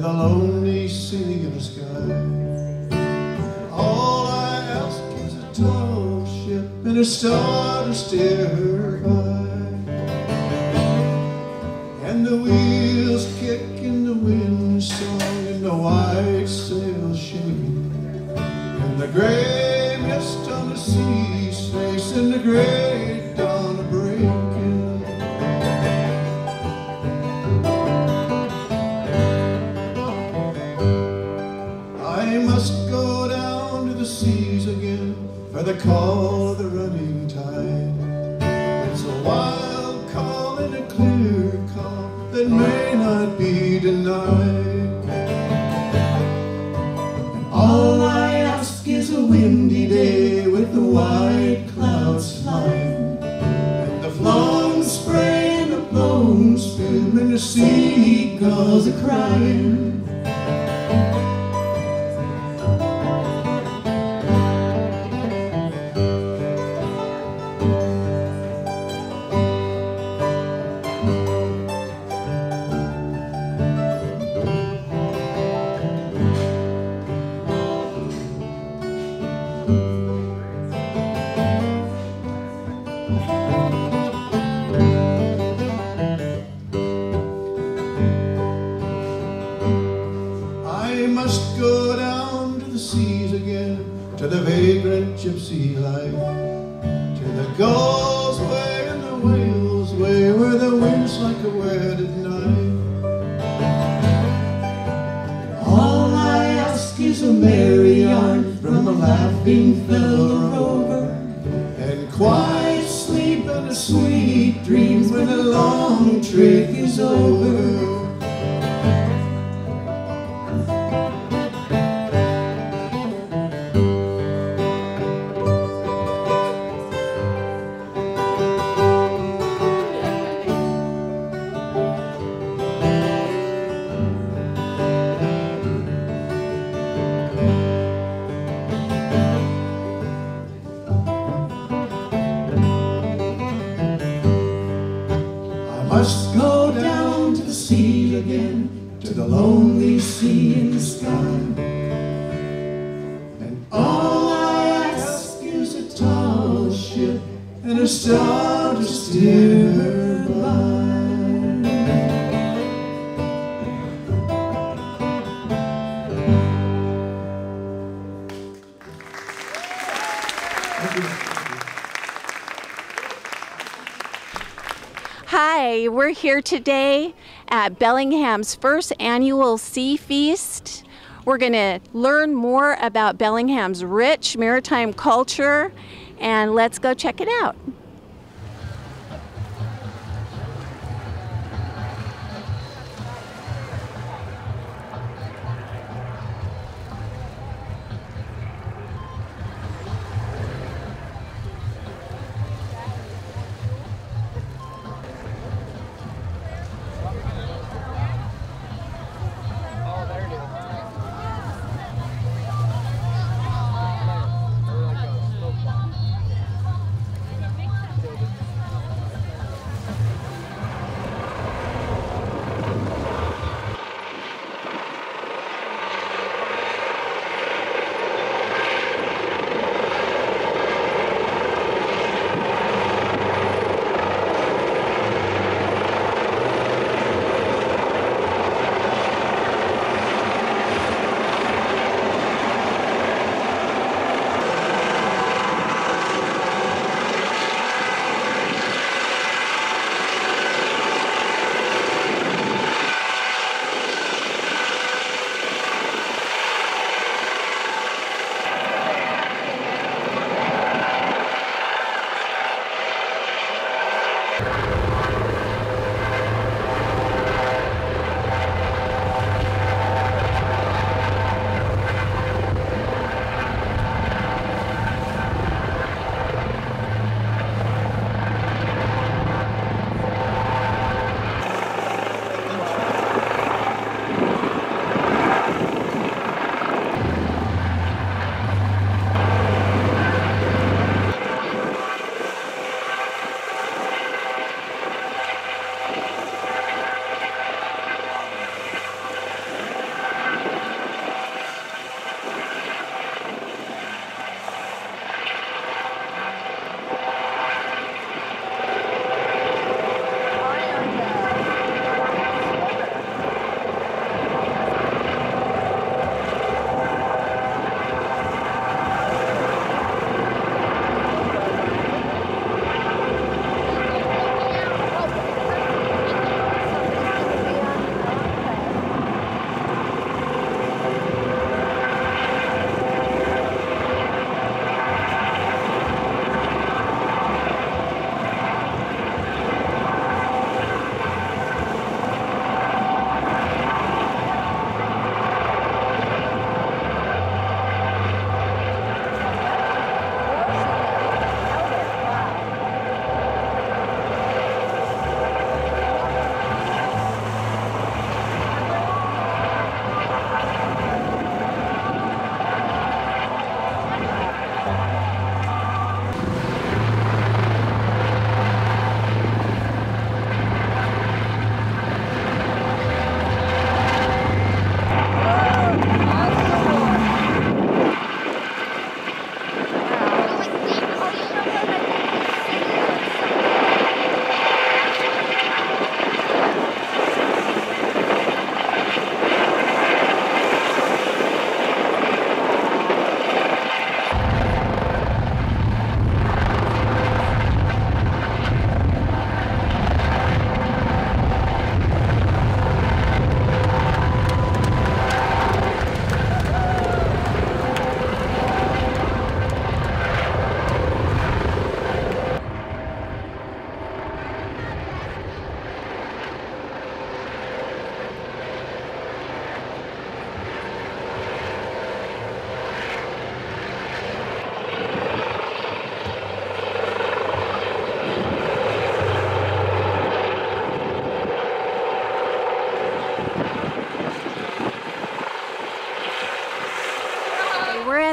the lonely sea in the sky. All I ask is a tall ship and a star to steer her by, and the wheels kick in the wind song and the white sails shake, and the gray mist on the sea's face and the great dawn breaking. I must go down to the seas again for the call of the running tide. It's a wild call and a clear call that may not be denied. And all I ask is a windy day with the white clouds flying, and the flowing spray and the blown spume and the seagulls are crying. I must go down to the seas again, to the vagrant gypsy life, to the gulls way and the whales way, where the wind's like a wedded knife. All I ask is a merry yarn from a laughing fellow rover, and quiet sleep and a sweet dream when a long trip is over. I must go down to the sea again, to the lonely sea in the sky, and all I ask is a tall ship and a star to steer her by. Hi, we're here today at Bellingham's first annual SeaFeast. We're going to learn more about Bellingham's rich maritime culture, and let's go check it out.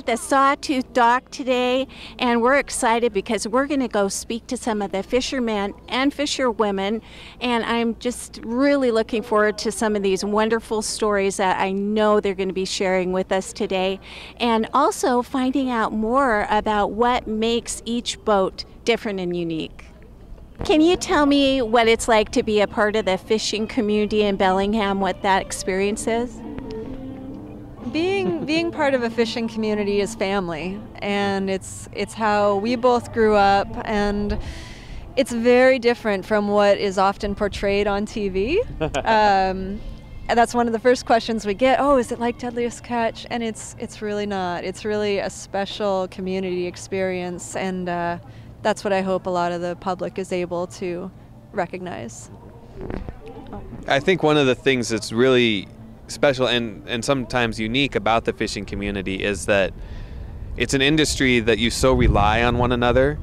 at the Sawtooth Dock today, and we're excited because we're going to go speak to some of the fishermen and fisherwomen, and I'm just really looking forward to some of these wonderful stories that I know they're going to be sharing with us today, and also finding out more about what makes each boat different and unique. Can you tell me what it's like to be a part of the fishing community in Bellingham, what that experience is? Being part of a fishing community is family, and it's how we both grew up, and it's very different from what is often portrayed on TV. And that's one of the first questions we get. Oh, is it like Deadliest Catch? And it's really not. It's really a special community experience, and that's what I hope a lot of the public is able to recognize. I think one of the things that's really special and sometimes unique about the fishing community is that it's an industry that you so rely on one another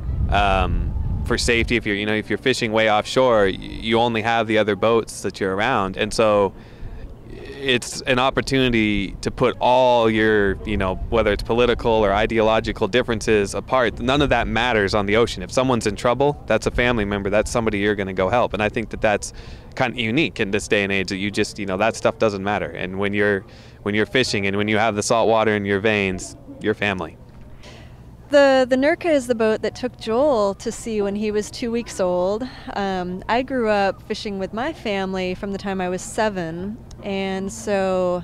for safety. If you're fishing way offshore, you only have the other boats that you're around, and so it's an opportunity to put all your, whether it's political or ideological differences apart. None of that matters on the ocean. If someone's in trouble, that's a family member. That's somebody you're going to go help. And I think that that's kind of unique in this day and age, that you just, that stuff doesn't matter. And when you're fishing and when you have the salt water in your veins, you're family. The Nurka is the boat that took Joel to sea when he was 2 weeks old. I grew up fishing with my family from the time I was 7, and so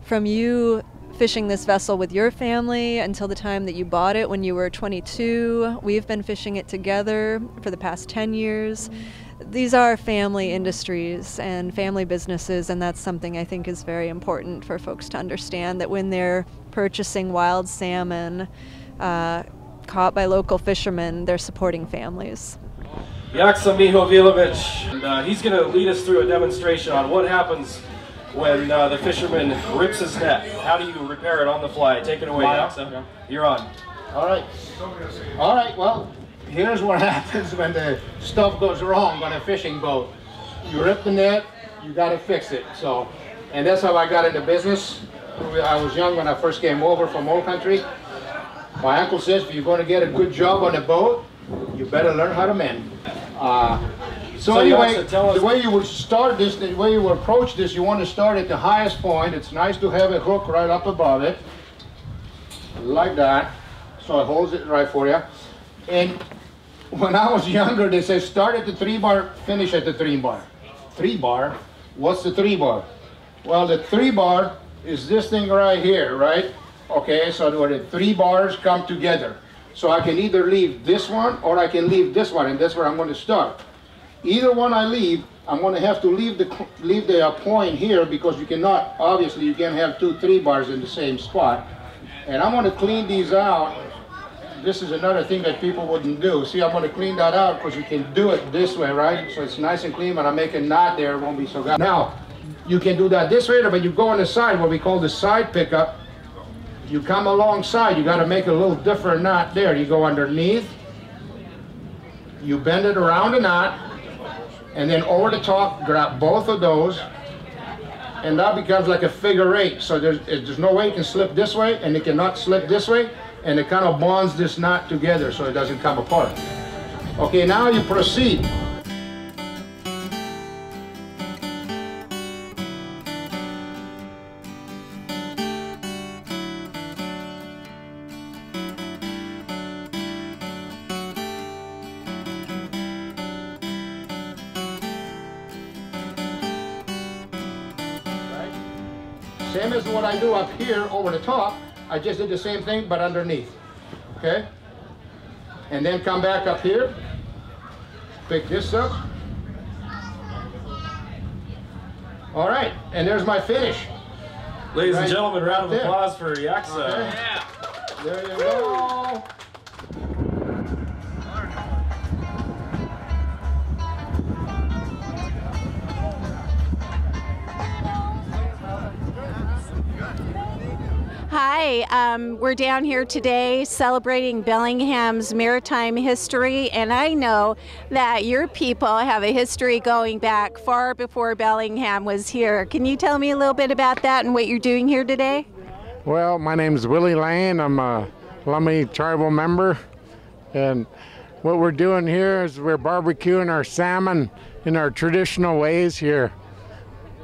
from you fishing this vessel with your family until the time that you bought it when you were 22, we've been fishing it together for the past 10 years. These are family industries and family businesses, and that's something I think is very important for folks to understand, that when they're purchasing wild salmon caught by local fishermen, they're supporting families. Jaksa Mihovilovic, and he's going to lead us through a demonstration on what happens when the fisherman rips his net. How do you repair it on the fly? Take it away, Jaksa. You're on. All right, well, here's what happens when the stuff goes wrong on a fishing boat. You rip the net, you got to fix it. And that's how I got into business. I was young when I first came over from old country. My uncle says, if you're going to get a good job on a boat, you better learn how to mend. So anyway, the way you would start this, the way you would approach this, you want to start at the highest point. It's nice to have a hook right up above it, like that, so it holds it right for you. And when I was younger, they said start at the 3-bar, finish at the 3-bar. 3-bar? What's the 3-bar? Well, the 3-bar is this thing right here, right? Okay, so the 3 bars come together. So I can either leave this one or I can leave this one, and that's where I'm going to start. Either one I leave, I'm going to have to leave the point here, because you cannot, obviously you can't have 2 3-bars in the same spot. And I'm going to clean these out. This is another thing that people wouldn't do. See, I'm going to clean that out because you can do it this way, right? So it's nice and clean. When I make a knot there, it won't be so bad. Now, you can do that this way, but you go on the side, what we call the side pickup. You come alongside, you got to make a little different knot there. You go underneath, you bend it around the knot, and then over the top, grab both of those, and that becomes like a figure 8. So there's no way you can slip this way, and it cannot slip this way, and it kind of bonds this knot together so it doesn't come apart. Okay, now you proceed. Same as what I do up here over the top, I just did the same thing but underneath, okay? And then come back up here, pick this up. All right, and there's my finish. Ladies and gentlemen, round of applause for Jaksa. Okay. Yeah. There you go. Hi, we're down here today celebrating Bellingham's maritime history, and I know that your people have a history going back far before Bellingham was here. Can you tell me a little bit about that and what you're doing here today? Well, my name is Willie Lane. I'm a Lummi tribal member, and what we're doing here is we're barbecuing our salmon in our traditional ways here.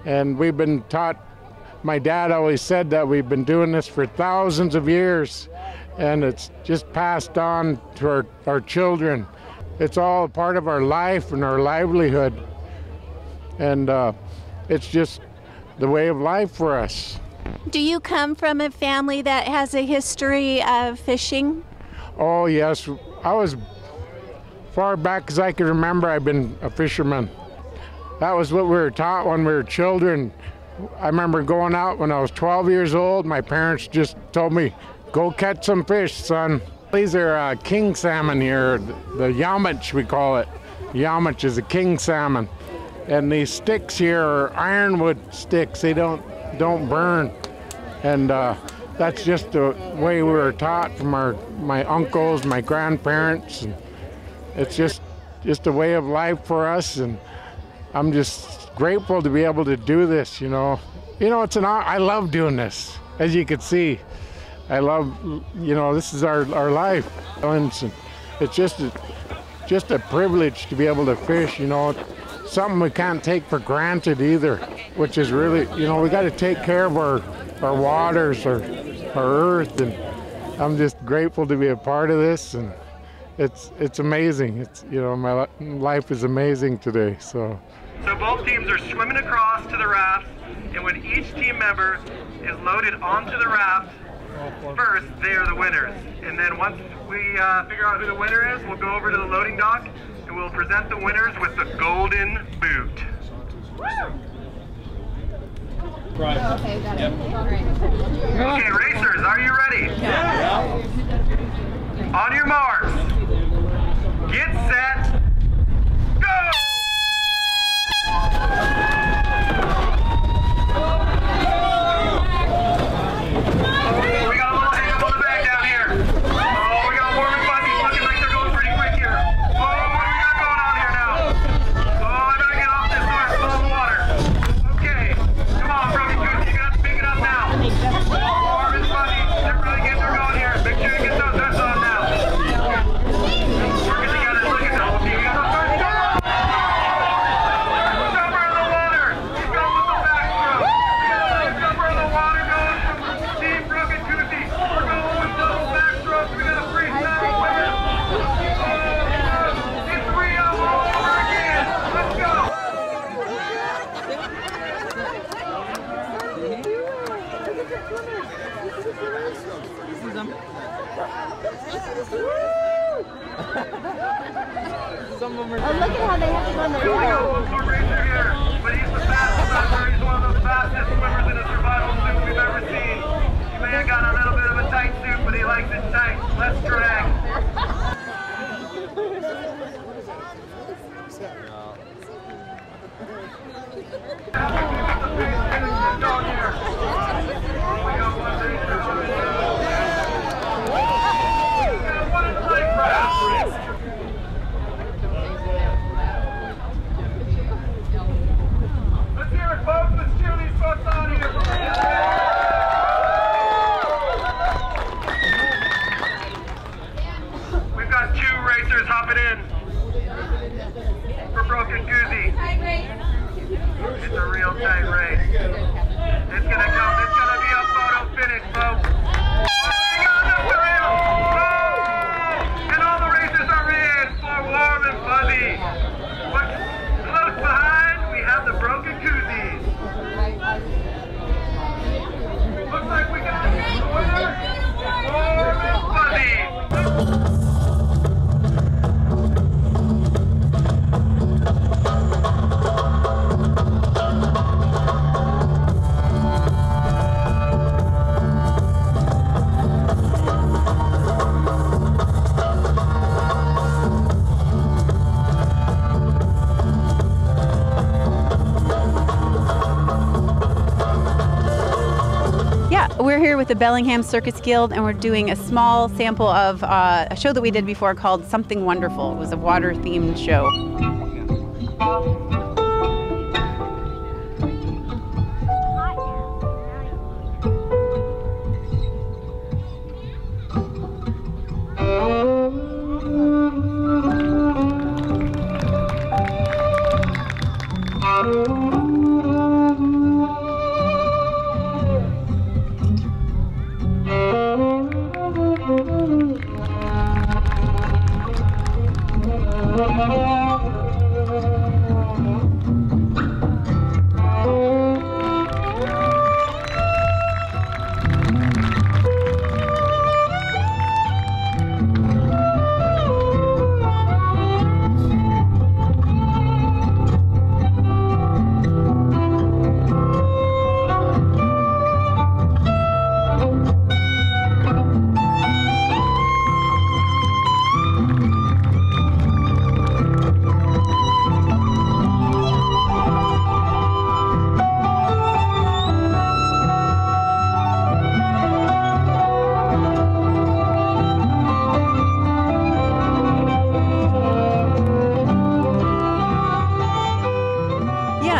And we've been taught, my dad always said that we've been doing this for thousands of years, and it's just passed on to our children. It's all a part of our life and our livelihood, and it's just the way of life for us. Do you come from a family that has a history of fishing? Oh yes, I was far back as I can remember. I've been a fisherman. That was what we were taught when we were children. I remember going out when I was 12 years old. My parents just told me, "Go catch some fish, son." These are king salmon here, the yamach we call it. Yamach is a king salmon. And these sticks here are ironwood sticks. They don't burn. And that's just the way we were taught from my uncles, my grandparents. And it's just a way of life for us, and I'm just grateful to be able to do this, you know. You know, it's an honor. I love doing this, as you can see. I love, you know, this is our life. And it's just a privilege to be able to fish, you know. Something we can't take for granted either, which is really, you know, we got to take care of our waters, our earth, and I'm just grateful to be a part of this, and it's amazing. It's, you know, my life is amazing today. So both teams are swimming across to the rafts, and when each team member is loaded onto the raft first, they are the winners. And then once we figure out who the winner is, we'll go over to the loading dock and we'll present the winners with the golden boot. Okay, got it. Okay, racers, are you ready? Yeah. On your marks, get set, go! We got a little hang-up on the bag down here. Oh, we got warm and fuzzies looking like they're going pretty quick here. Oh, what do we got going on here now? Oh, I better get off this horse full of water. Okay, come on, Broken Goose, you got to pick it up now. Warm and fuzzies, they're really getting her going here. Make sure you get those heads on now. Working together, look at that. You got the first jump. Jumper in the water. He's going with the backstroke. We got another jumper in the water going from Team Broken Goosey. We're going with double backstrokes. We got a freestyle winner. Oh, it's Rio all over again. Let's go. Oh, look at how they have to go in the We got one more racer here, but he's the fastest out there. He's one of the fastest swimmers in a survival suit we've ever seen. He may have got a little bit of a tight suit, but he likes it tight. Let's drag. Let's hear it, folks. Let's cheer these folks on here. We've got two racers hopping in for Broken Goosey. It's a real tight race. It's gonna come. It's gonna be a photo finish, folks. We got enough for him. Oh! And all the racers are in for warm and fuzzy. What's close behind? We have the Broken Gooseys. Looks like we got the winner. Warm and fuzzy. We're here with the Bellingham Circus Guild, and we're doing a small sample of a show that we did before called Something Wonderful. It was a water-themed show.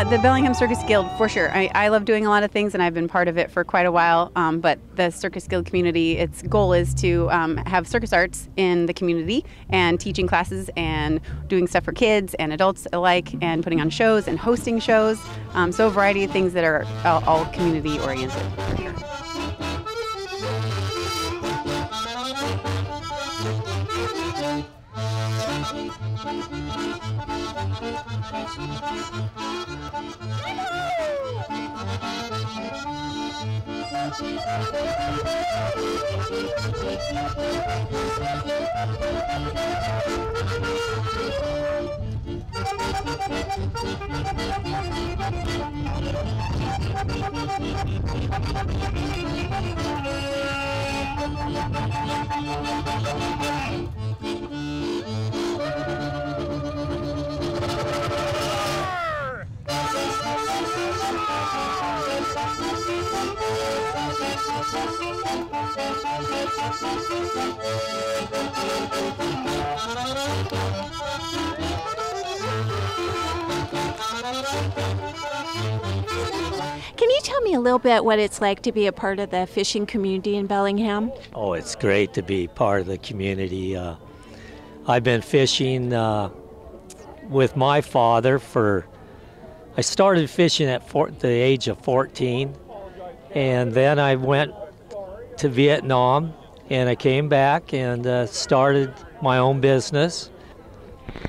The Bellingham Circus Guild, for sure. I love doing a lot of things, and I've been part of it for quite a while. But the Circus Guild community, its goal is to have circus arts in the community and teaching classes and doing stuff for kids and adults alike and putting on shows and hosting shows. So a variety of things that are all community oriented, for sure. Can you tell me a little bit what it's like to be a part of the fishing community in Bellingham? Oh, it's great to be part of the community. I've been fishing with my father I started fishing at the age of 14, and then I went to Vietnam, and I came back and started my own business.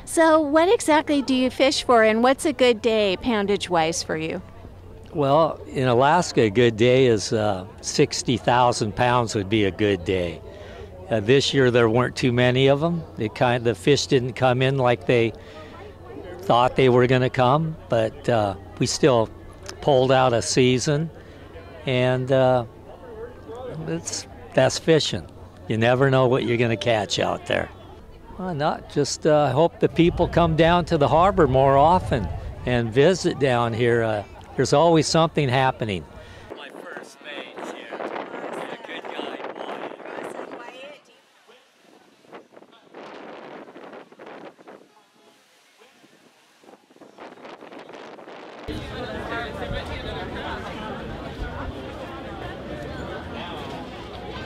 So what exactly do you fish for, and what's a good day poundage-wise for you? Well, in Alaska, a good day is 60,000 pounds would be a good day. This year there weren't too many of them. The fish didn't come in like they thought they were going to come, but we still pulled out a season, and that's fishing. You never know what you're going to catch out there. Well, I hope the people come down to the harbor more often and visit down here. There's always something happening. My first mate here. Yeah, good guy,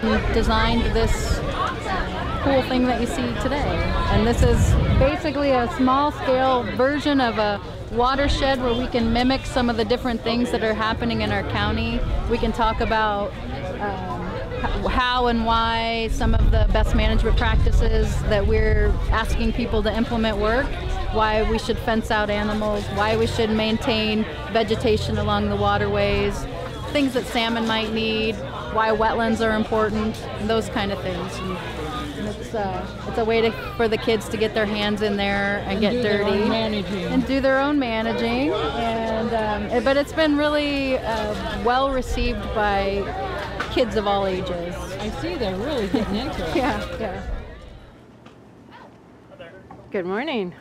We designed this cool thing that you see today, and this is basically a small-scale version of a watershed where we can mimic some of the different things that are happening in our county. We can talk about how and why some of the best management practices that we're asking people to implement work, why we should fence out animals, why we should maintain vegetation along the waterways, things that salmon might need, why wetlands are important, and those kind of things. And it's a way for the kids to get their hands in there and get dirty and do their own managing. And but it's been really well received by kids of all ages. I see they're really getting into it. Yeah. Good morning.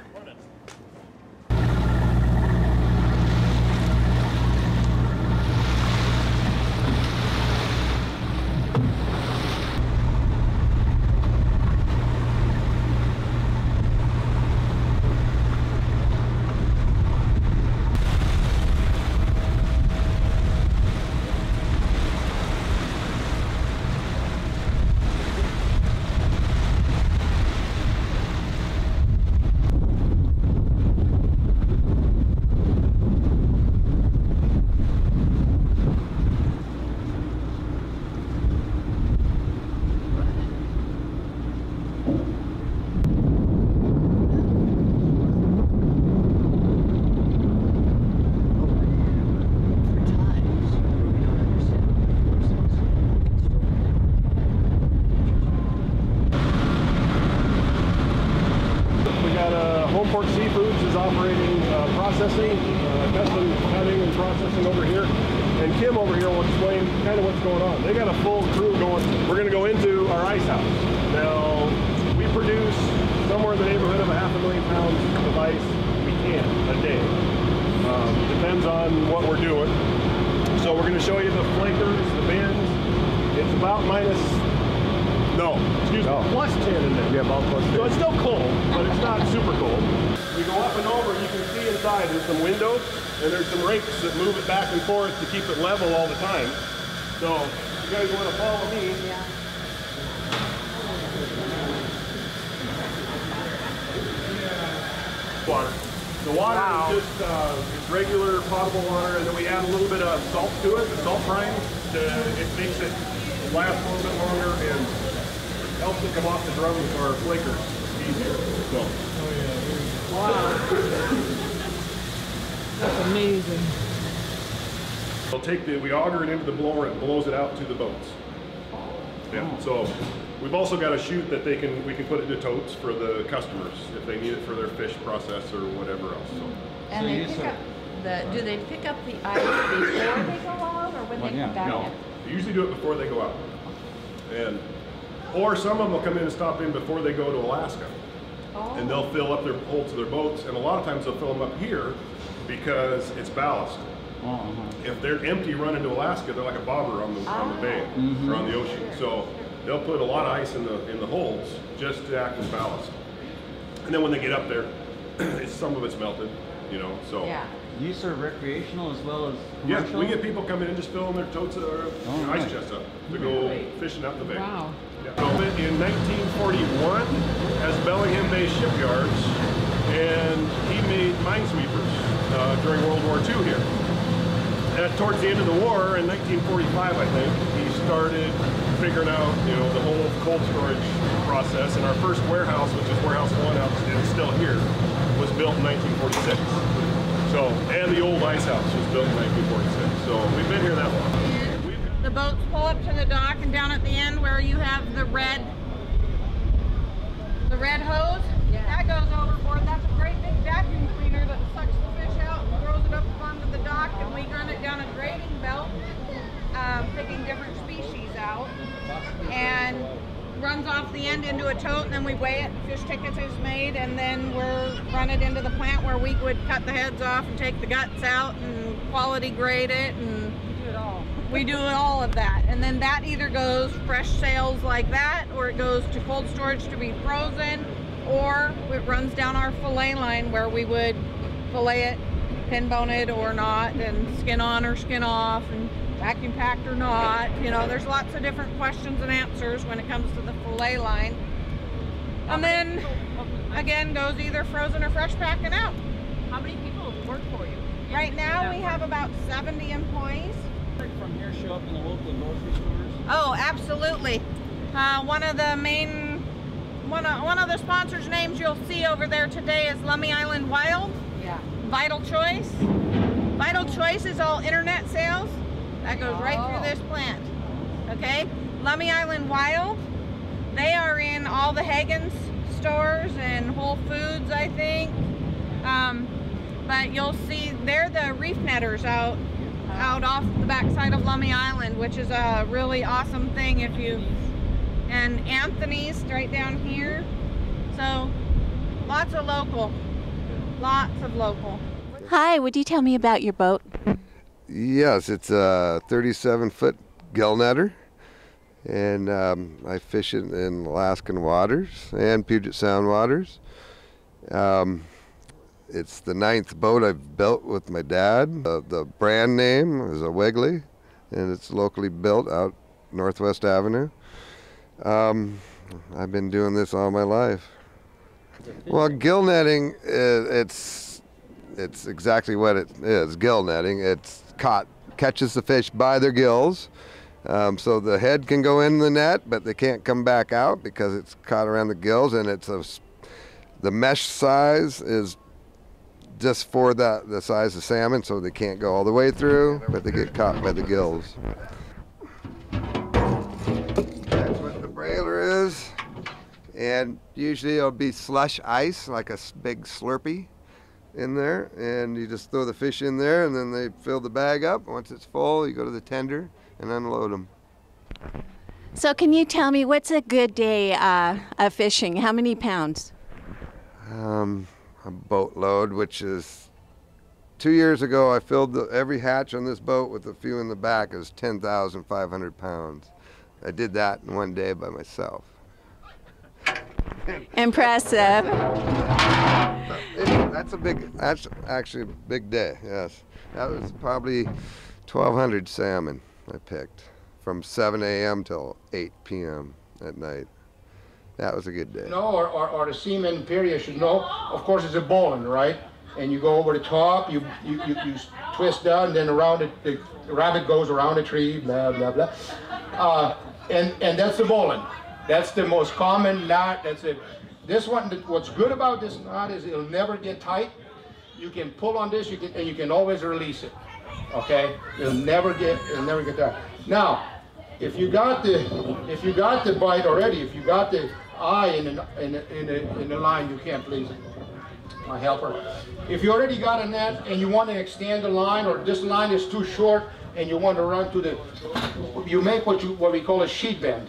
operating processing, custom cutting and processing over here. And Kim over here will explain kind of what's going on. They got a full crew going. We're going to go into our ice house. Now, we produce somewhere in the neighborhood of 500,000 pounds of ice we can a day. Depends on what we're doing. So we're going to show you the flakers, the bins. It's about plus 10 in there. Yeah, about plus 10. So it's still cold, but it's not super cold. We go up and over, you can see inside, there's some windows, and there's some rakes that move it back and forth to keep it level all the time. So, if you guys want to follow me. Yeah. Water. The water is just it's regular potable water, and then we add a little bit of salt to it, the salt brine. It makes it last a little bit longer and helps it come off the drum with our flakers easier. So. Oh yeah. Wow. That's amazing. We auger it into the blower and it blows it out to the boats. Yeah. So we've also got a chute that we can put it into totes for the customers if they need it for their fish process or whatever else. So. And they pick up do they pick up the ice before they go out or when they come back? No, they usually do it before they go out. Or some of them will come in and stop in before they go to Alaska. Oh. And they'll fill up their holds of their boats, and a lot of times they'll fill them up here because it's ballast. If they're empty running to Alaska, they're like a bobber on the bay or on the ocean. So they'll put a lot of ice in the holds just to act as ballast. And then when they get up there, some of it's melted, you know. So yeah. You serve recreational as well as commercial? Yeah, we get people coming in just filling their totes or ice chests up to go fishing out the bay. Wow. Yeah. Built in 1941 as Bellingham Bay Shipyards, and he made minesweepers during World War II here. Towards the end of the war, in 1945, I think, he started figuring out, you know, the whole cold storage process. And our first warehouse, which is Warehouse 1 out, and it's still here, was built in 1946. So, and the old ice house was built in 1946. So we've been here that long. The boats pull up to the dock, and down at the end where you have the red hose, that goes overboard. That's a great big vacuum cleaner that sucks the fish out and throws it up onto the dock, and we run it down a grading belt, picking different species out, and runs off the end into a tote, and then we weigh it, fish tickets is made, and then we're run it into the plant where we would cut the heads off and take the guts out and quality grade it, and do it all. We do all of that, and then that either goes fresh sales like that, or it goes to cold storage to be frozen, or it runs down our fillet line where we would fillet it, pin bone it or not, and skin on or skin off, and vacuum packed or not. You know, there's lots of different questions and answers when it comes to the fillet line. And then again goes either frozen or fresh packing out. How many people work for you? Right now we have about 70 employees. From here show up in the local grocery stores? Oh, absolutely. One of the sponsors' names you'll see over there today is Lummi Island Wild. Yeah. Vital Choice. Vital Choice is all internet sales. That goes right through this plant. Okay? Lummi Island Wild, they are in all the Hagen's stores and Whole Foods, I think. But you'll see they're the reef netters out off the backside of Lummi Island, which is a really awesome thing and Anthony's right down here. So lots of local. Hi, would you tell me about your boat? Yes, it's a 37-foot gill netter, and I fish it in Alaskan waters and Puget Sound waters. It's the 9th boat I've built with my dad. The brand name is a Wiggly, and it's locally built out Northwest Avenue. I've been doing this all my life. Well, gill netting, it's exactly what it is, gill netting. It's catches the fish by their gills. So the head can go in the net, but they can't come back out because it's caught around the gills, and the mesh size is just for the size of salmon, so they can't go all the way through, but they get caught by the gills. That's what the brailer is, and usually it'll be slush ice, like a big Slurpee, in there, and you just throw the fish in there, and then they fill the bag up. Once it's full, you go to the tender and unload them. So can you tell me what's a good day of fishing? How many pounds? A boatload, which is 2 years ago, I filled every hatch on this boat with a few in the back. Is 10,500 pounds. I did that in one day by myself. Impressive. That's actually a big day, yes. That was probably 1,200 salmon I picked from 7 a.m. till 8 p.m. at night. That was a good day. No, or the seaman period should know, of course it's a bowline, right? And you go over the top, you twist down, and then around it, the rabbit goes around the tree, blah, blah, blah. And that's the bowline. That's the most common knot. That's it. This one, what's good about this knot is it'll never get tight. You can pull on this, and you can always release it. Okay, it'll never get tight. Now, if you got the bite already, if you got the eye in the line, you can't please it. My helper. If you already got a net and you want to extend the line, or this line is too short and you want to run to the, you make what we call a sheet bend,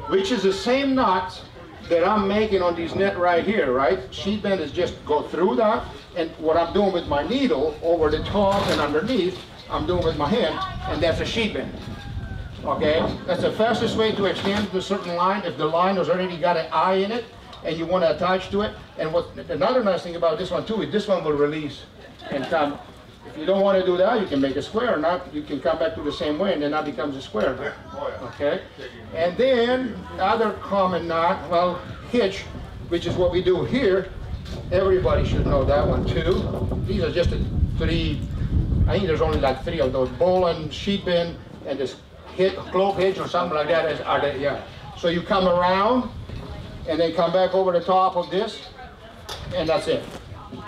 which is the same knot that I'm making on these net right here, right? Sheet bend is just go through that, and what I'm doing with my needle over the top and underneath, I'm doing with my hand, and that's a sheet bend. Okay, that's the fastest way to extend to a certain line. If the line has already got an eye in it and you want to attach to it, and another nice thing about this one too is this one will release and come. If you don't want to do that, you can make a square, or not, you can come back to the same way, and then that becomes a square. Okay, and then other common knot, well, hitch, which is what we do here. Everybody should know that one too. These are just three. I think there's only like 3 of those: bowline, sheet bend, and this clove hitch or something like that. Yeah. So you come around and then come back over the top of this, and that's it.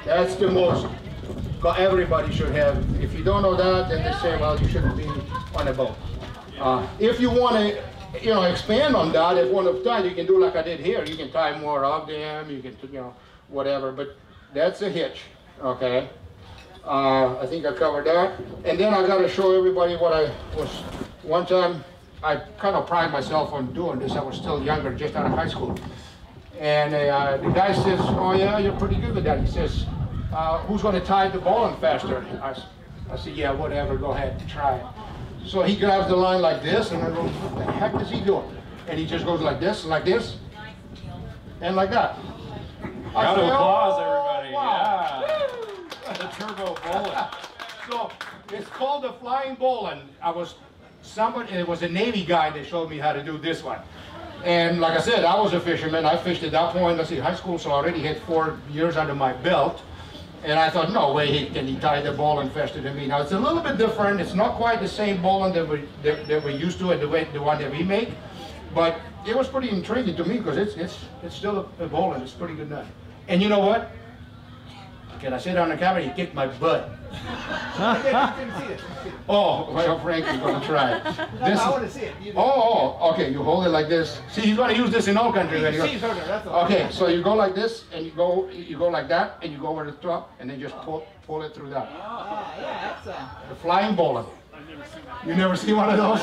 That's the most everybody should have. If you don't know that, then they say, well, you shouldn't be on a boat. If you want to, expand on that, if one of time, you can do like I did here. You can tie more of them. You can, whatever. But that's a hitch. Okay. I think I covered that. And then I got to show everybody what I was. One time, I kind of pride myself on doing this. I was still younger, just out of high school. And the guy says, oh yeah, you're pretty good with that. He says, who's going to tie the bowline faster? I said, yeah, whatever, go ahead, try it. So he grabs the line like this, and I go, what the heck is he doing? And he just goes like this, and like that. Round of applause, everybody. Wow. Yeah. The turbo bowline. So it's called the flying bowline. It was a Navy guy that showed me how to do this one. And like I said, I was a fisherman. I fished at that point, high school, so I already had 4 years under my belt. And I thought, no way can he tie the bowline faster than me. Now it's a little bit different. It's not quite the same bowline that we're used to, the one that we make. But it was pretty intriguing to me because it's still a bowline. It's pretty good nut. And you know what? Can I sit on the camera? He kicked my butt. Oh, well, Frank is going to try it. I want to see it. Okay. You hold it like this. See, he's going to use this in all countries. Okay, so you go like this, and you go like that, and you go over the top, and then just pull it through that. The flying bowline. You never see one of those?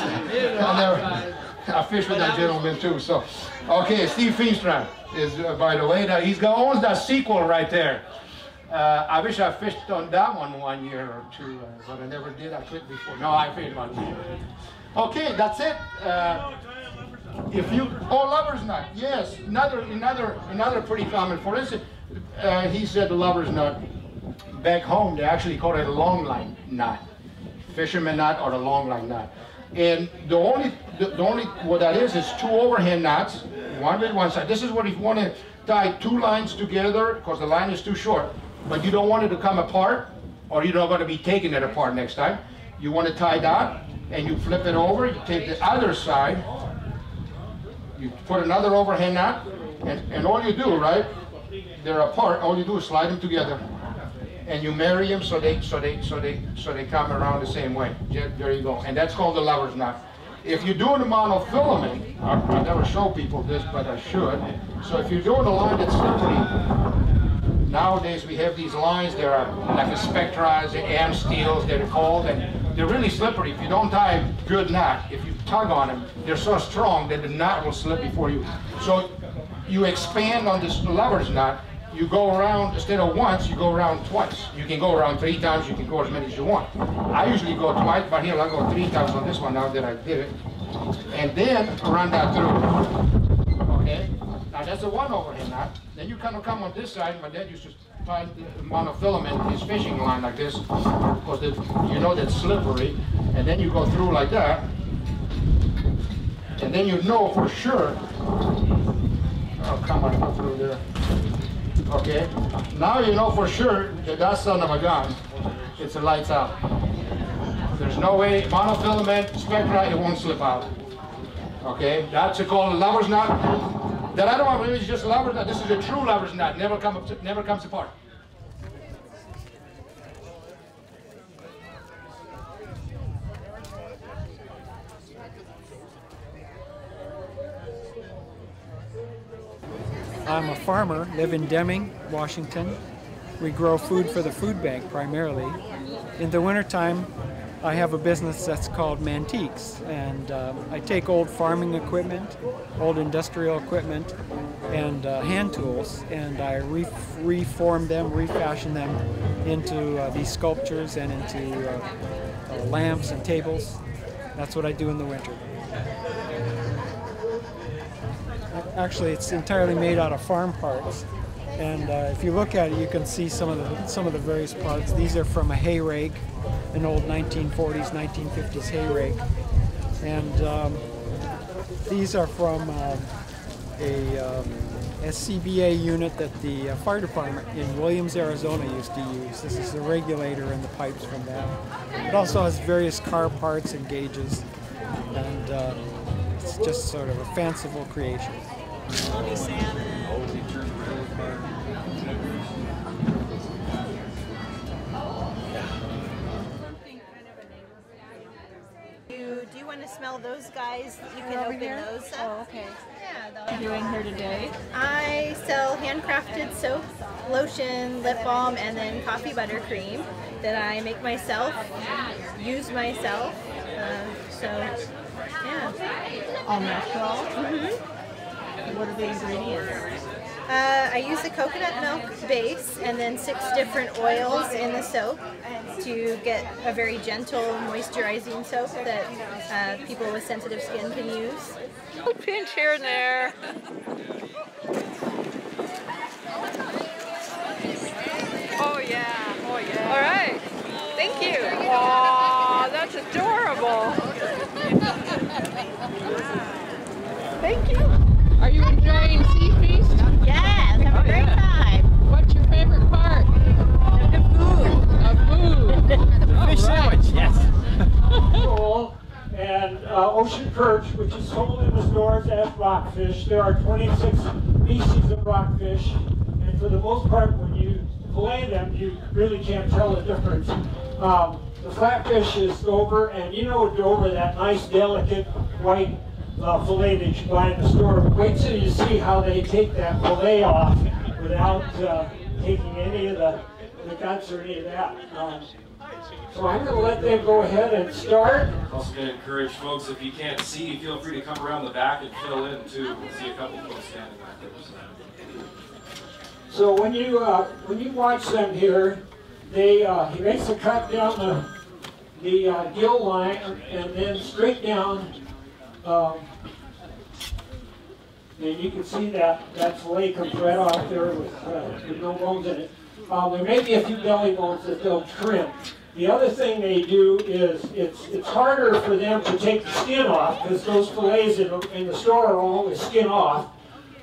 I fished with that gentleman too. So, okay, Steve Feenstra is, by the way, he owns that sequel right there. I wish I fished on that one year or 2, but I never did. I quit before. No, I fished one. Okay, that's it. Lover's knot. Yes, another pretty common. For instance, he said the lover's knot. Back home, they actually call it a long line knot, fisherman knot or a long line knot. And the only what that is 2 overhand knots, one with one side. This is what if you want to tie 2 lines together because the line is too short. But you don't want it to come apart, or you're not going to be taking it apart next time. You want to tie that, and you flip it over. You take the other side, you put another overhand knot, and all you do, right? They're apart. All you do is slide them together, and you marry them so they come around the same way. There you go, and that's called the lover's knot. If you're doing a monofilament, I never show people this, but I should. So if you're doing a line that's slippery, Nowadays we have these lines that are like a spectras and am steels, they're called, and they're really slippery. If you don't tie a good knot, if you tug on them, they're so strong that the knot will slip before you. So you expand on this leverage knot, you go around, instead of once, you go around twice. You can go around 3 times, you can go as many as you want. I usually go twice, but here I'll go 3 times on this one now that I did it. And then run that through, okay? Now that's a 1 overhead knot. Then you kind of come on this side. My dad used to tie the monofilament, his fishing line like this, because you know that's slippery. And then you go through like that. And then you know for sure, oh come on, go through there. Okay, now you know for sure that that son of a gun, it's a lights out. There's no way, monofilament, spectra, it won't slip out. Okay, that's called a leverage knot. That other one really is just a leverage knot. This is a true leverage knot, never comes apart. I'm a farmer, live in Deming, Washington. We grow food for the food bank primarily. In the wintertime, I have a business that's called Mantiques, and I take old farming equipment, old industrial equipment, and hand tools, and I reform them, refashion them into these sculptures and into lamps and tables. That's what I do in the winter. Actually, it's entirely made out of farm parts, and if you look at it, you can see some of the various parts. These are from a hay rake, an old 1940s, 1950s hay rake, and these are from a CBA unit that the fire department in Williams, Arizona used to use. This is the regulator and the pipes from that. It also has various car parts and gauges, and it's just sort of a fanciful creation. Do you want to smell those guys? You can open those up. Oh, okay. Yeah. What are you doing here today? I sell handcrafted soap, lotion, lip balm, and then coffee buttercream that I make myself, use myself. So, yeah. All natural? Mm-hmm. What are the ingredients? I use a coconut milk base and then 6 different oils in the soap to get a very gentle moisturizing soap that people with sensitive skin can use. A pinch here and there. Oh yeah, oh yeah. All right, thank you. Aw, that's adorable. Thank you. Are you enjoying SeaFeast? Yes, have a great time. What's your favorite part? The food. The fish sandwich, yes. And ocean perch, which is sold in the stores as rockfish. There are 26 species of rockfish, and for the most part, when you fillet them, you really can't tell the difference. The flatfish is Dover, and you know Dover, that nice, delicate, white fillet that you buy in the store. Wait till you see how they take that fillet off without taking any of the guts or any of that. So I'm going to let them go ahead and start. Also going to encourage folks, if you can't see, feel free to come around the back and fill in too. We'll see a couple folks standing back there. So when you watch them here, he makes a cut down the gill line and then straight down. And you can see that fillet comes right off there with no bones in it. There may be a few belly bones that they'll trim. The other thing they do is it's harder for them to take the skin off because those fillets in the store are all with skin off.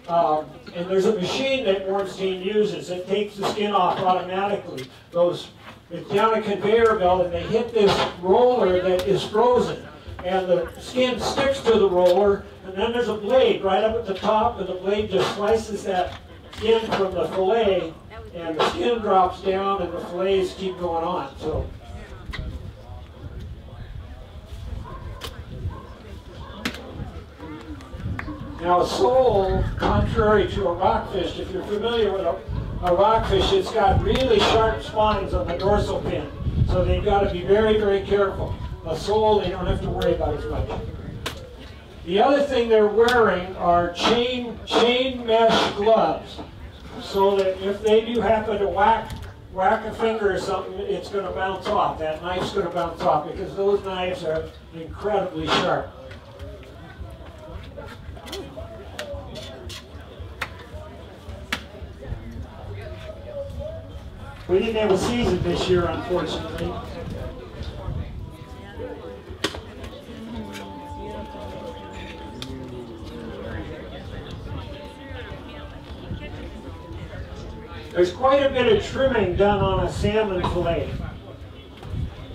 And there's a machine that Ornstein uses that takes the skin off automatically. It's down a conveyor belt and they hit this roller that is frozen. And the skin sticks to the roller, and then there's a blade right up at the top, and the blade just slices that skin from the fillet, and the skin drops down, and the fillets keep going on. So. Now a sole, contrary to a rockfish, if you're familiar with rockfish, it's got really sharp spines on the dorsal fin. So they've got to be very, very careful. A sole, they don't have to worry about as much. The other thing they're wearing are chain mesh gloves, so that if they do happen to whack a finger or something, it's going to bounce off. That knife's going to bounce off because those knives are incredibly sharp. We didn't have a season this year, unfortunately. There's quite a bit of trimming done on a salmon fillet.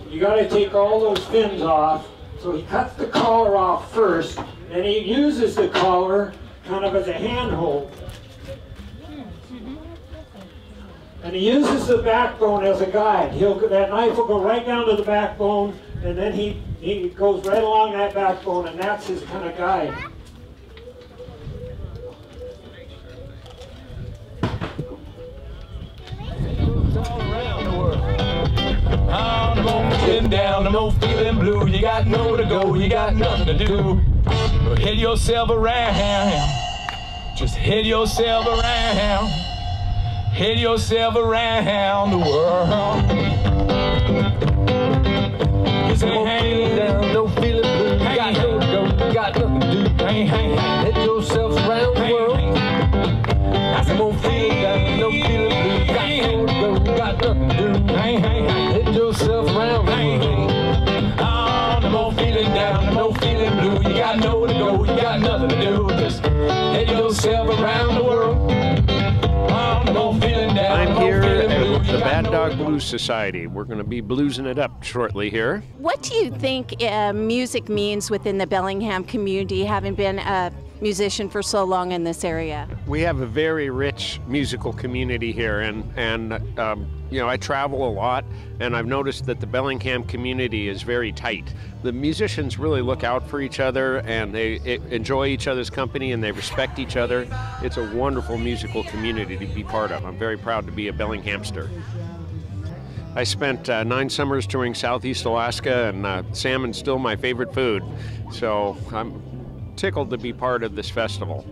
You got to take all those fins off. So he cuts the collar off first, and he uses the collar kind of as a handhold. And he uses the backbone as a guide. That knife will go right down to the backbone, and then he goes right along that backbone, and that's his kind of guide. I'm no feeling down, I'm no feeling blue. You got nowhere to go, you got nothing to do. Head yourself around, just head yourself around. Head yourself around the world. You say, hey, down, no feeling blue. You got nowhere to go, you got nothing to do. Hey, hey, head yourself around the world. I said, no feeling down, no feeling blue. You got nowhere to go, you got nothing to do. Hey, hey, head yourself around the world. Oh, no feeling down, no feeling blue. You got nowhere to go, you got nothing to do. Just head yourself around the world. I'm here at the Bad Dog Blues Society. We're going to be bluesing it up shortly here. What do you think music means within the Bellingham community, having been a musician for so long in this area? We have a very rich musical community here, and you know, I travel a lot, and I've noticed that the Bellingham community is very tight. The musicians really look out for each other, and they enjoy each other's company, and they respect each other. It's a wonderful musical community to be part of. I'm very proud to be a Bellinghamster. I spent 9 summers touring Southeast Alaska, and salmon's still my favorite food. So I'm tickled to be part of this festival.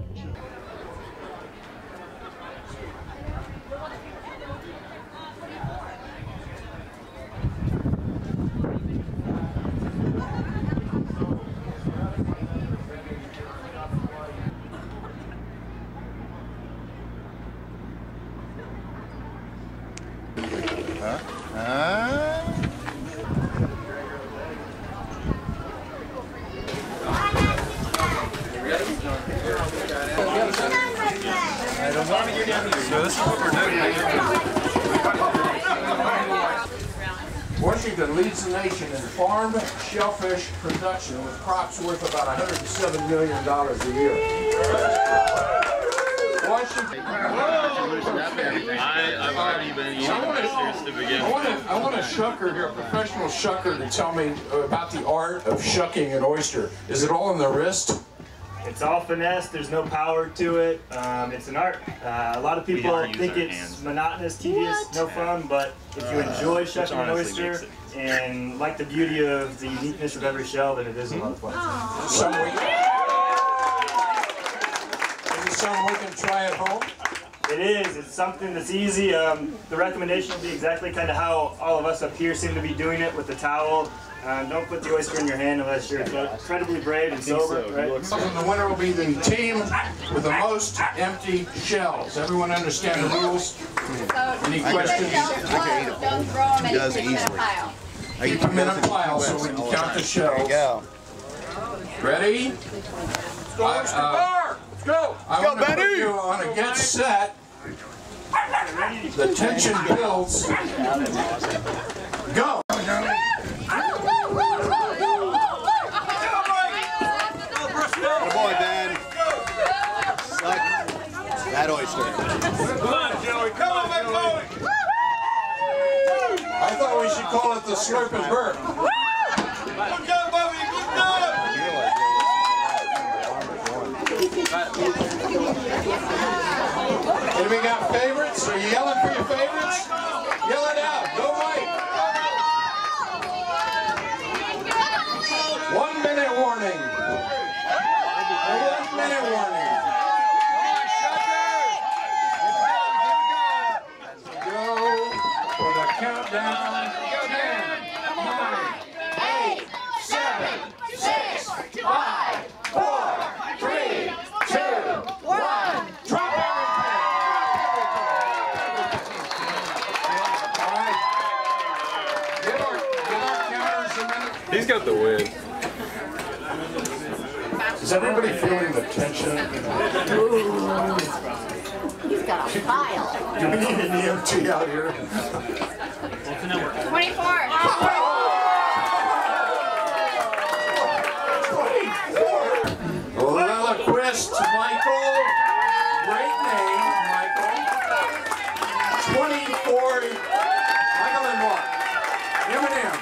Washington leads the nation in farmed shellfish production with crops worth about $107 million a year. Washington. I've already been eating oysters to begin with. I want a shucker here, a professional shucker, to tell me about the art of shucking an oyster. Is it all in the wrist? It's all finesse, there's no power to it. It's an art. A lot of people think it's monotonous, tedious, no fun, but if you enjoy shucking an oyster and like the beauty of the uniqueness of every shell, then it is a lot of fun. Is it something we can try at home? It is. It's something that's easy. The recommendation will be exactly kind of how all of us up here seem to be doing it with the towel. Don't put the oyster in your hand unless you're incredibly brave and sober, right? The winner will be the team with the most empty shells. Everyone understand the rules? Any questions? Don't throw them and does keep them in a easily. pile. Keep them in a pile so we can count the shells. There you go. Ready? Let's go! I want to put you on a get set. The tension builds. Go! Good boy, Ben. Suck that oyster. Come on, Joey. Come on, back, Chloe. I thought we should call it the slurp and burp. Good job, Bobby. Good job. And we got favorites. Are you yelling for your favorites? Yell it out. Go Mike. 1 minute warning. 1 minute warning. Go for the countdown. 10, 9, 8, 7, 6, 5, 4, 3, 2, 1. Drop everything. All right. Give our counters a minute. He's got the win. Is everybody feeling the tension? He's got a file. Do we need an EMT out here? What's the number? 24. 24. Lilaquist Michael. Great name, Michael. 24. Michael and what? Eminem.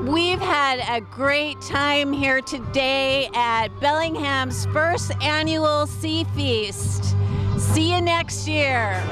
We've had a great time here today at Bellingham's first annual Sea Feast. See you next year.